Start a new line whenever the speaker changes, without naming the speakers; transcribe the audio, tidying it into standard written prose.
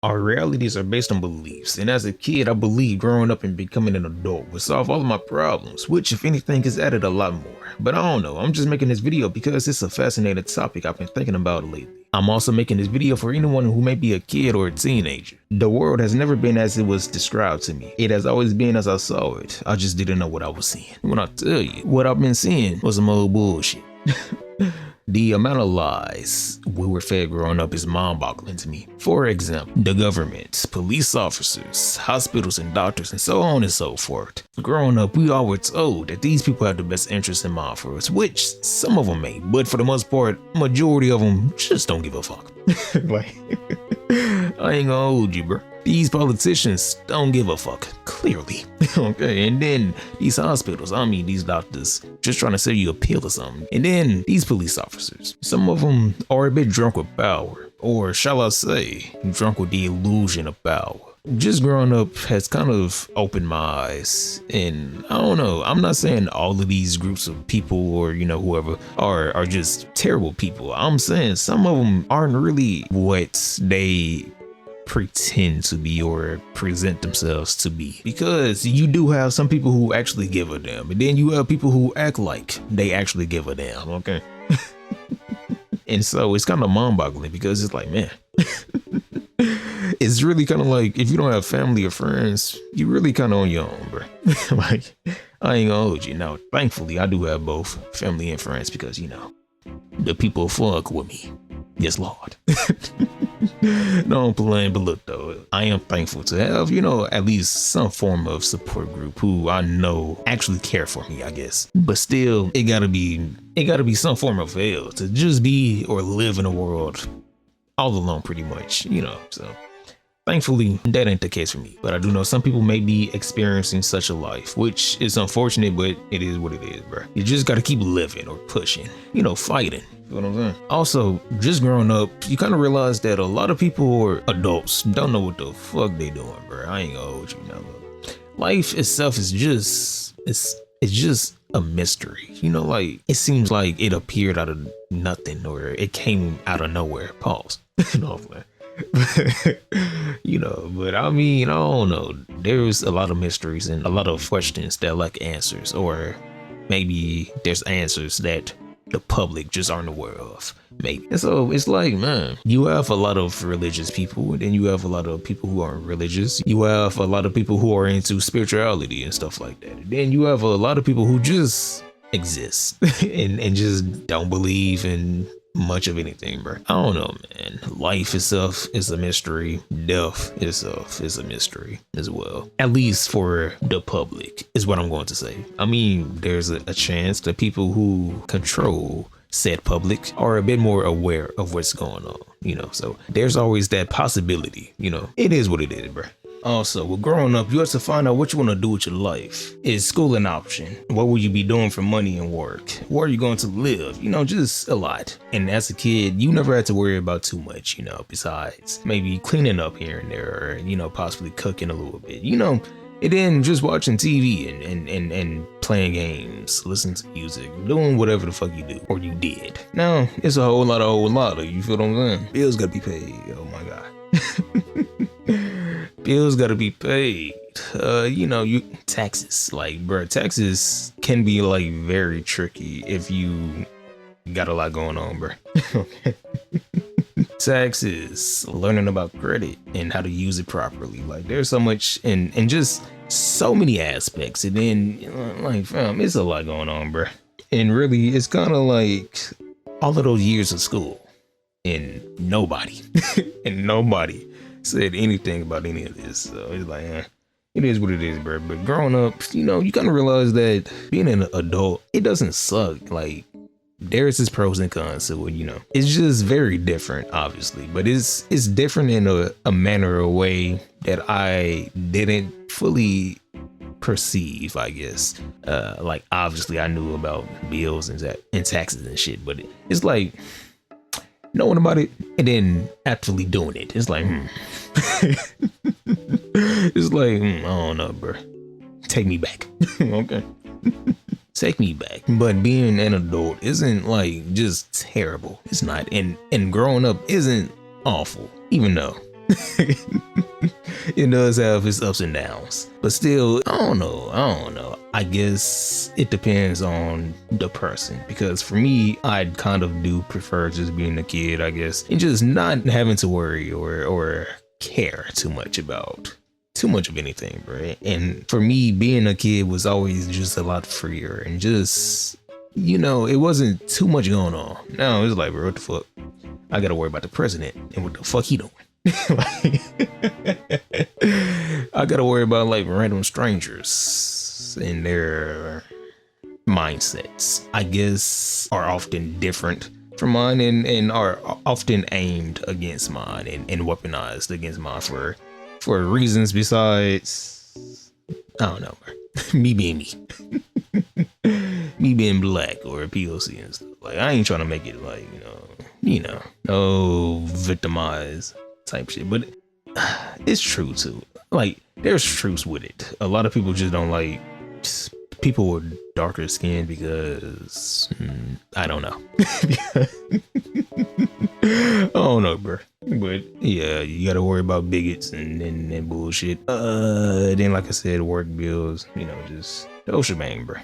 Our realities are based on beliefs, and as a kid, I believed growing up and becoming an adult would solve all of my problems, which, if anything, has added a lot more. But I don't know, I'm just making this video because it's a fascinating topic I've been thinking about lately. I'm also making this video for anyone who may be a kid or a teenager. The world has never been as it was described to me. It has always been as I saw it. I just didn't know what I was seeing. When I tell you, what I've been seeing was some old bullshit. The amount of lies we were fed growing up is mind-boggling to me. For example, the government, police officers, hospitals and doctors, and so on and so forth. Growing up, we all were told that these people have the best interest in mind for us, which some of them may, but for the most part, majority of them just don't give a fuck. Like, I ain't gonna hold you, bro. These politicians don't give a fuck, clearly. Okay, and then these hospitals, these doctors, just trying to sell you a pill or something. And then these police officers, some of them are a bit drunk with power, or shall I say, drunk with the illusion of power. Just growing up has kind of opened my eyes, and I don't know, I'm not saying all of these groups of people or, whoever are just terrible people. I'm saying some of them aren't really what they pretend to be or present themselves to be, because you do have some people who actually give a damn, and then you have people who act like they actually give a damn. Okay. And so it's kind of mind-boggling, because it's like, man, it's really kind of like, if you don't have family or friends, you really kind of on your own, bro. Like, I ain't gonna hold you. Now, thankfully, I do have both family and friends, because the people fuck with me. Yes, Lord. No, I'm playing, but look though, I am thankful to have, at least some form of support group who I know actually care for me, I guess. But still, it gotta be some form of hell to just be or live in a world all alone, pretty much, so. Thankfully, that ain't the case for me, but I do know some people may be experiencing such a life, which is unfortunate, but it is what it is, bro. You just gotta keep living or pushing, fighting. You know what I'm saying? Also, just growing up, you kind of realize that a lot of people or adults don't know what the fuck they doing, bro. I ain't gonna hold you now. Look. Life itself is it's just a mystery. Like, it seems like it appeared out of nothing, or it came out of nowhere. Pause. Man. But I don't know. There's a lot of mysteries and a lot of questions that lack answers, or maybe there's answers that the public just aren't aware of, maybe. And so it's like, man, you have a lot of religious people, and then you have a lot of people who aren't religious. You have a lot of people who are into spirituality and stuff like that. And then you have a lot of people who just exist and just don't believe in much of anything, bro. I don't know, man. Life itself is a mystery. Death itself is a mystery as well. At least for the public, is what I'm going to say. There's a chance that people who control said public are a bit more aware of what's going on, so there's always that possibility. It is what it is, bro. Also, with growing up, you have to find out what you want to do with your life. Is school an option? What will you be doing for money and work? Where are you going to live? just a lot. And as a kid, you never had to worry about too much, besides maybe cleaning up here and there, or, possibly cooking a little bit, and then just watching TV and playing games, listening to music, doing whatever the fuck you do, or you did. Now, it's a whole lot of, you feel what I'm saying? Bills gotta be paid, oh my God. Bills gotta be paid. Taxes, taxes can be very tricky if you got a lot going on, bro. Taxes, learning about credit and how to use it properly. There's so much and just so many aspects, and then fam, it's a lot going on, bro. And really, it's kind of like all of those years of school, and nobody said anything about any of this. So it's like, it is what it is, bro. But growing up, you kind of realize that being an adult, it doesn't suck. There's its pros and cons to it, It's just very different, obviously. But it's different in a manner or way that I didn't fully perceive, I guess. Obviously, I knew about bills and taxes and shit. But it's like, knowing about it and then actually doing it, it's like, it's like, I don't know, bro. Take me back. Okay. Take me back. But being an adult isn't just terrible. It's not. And growing up isn't awful, even though It does have its ups and downs, but still, I don't know. I guess it depends on the person, because for me, I kind of do prefer just being a kid, I guess, and just not having to worry or care too much of anything, right? And for me, being a kid was always just a lot freer and just, it wasn't too much going on. Now it's like, bro, what the fuck? I gotta worry about the president and what the fuck he doing. I gotta worry about like random strangers and their mindsets, I guess, are often different from mine and are often aimed against mine and weaponized against mine for reasons besides, I don't know, me being me. Me being black or a POC and stuff. Like, I ain't trying to make it like, no victimized type shit, but it's true too. Like, there's truths with it. A lot of people just don't like people with darker skin because I don't know. I don't know, bro. But yeah, you gotta worry about bigots and bullshit. Then like I said, work bills, just the whole shebang, bro.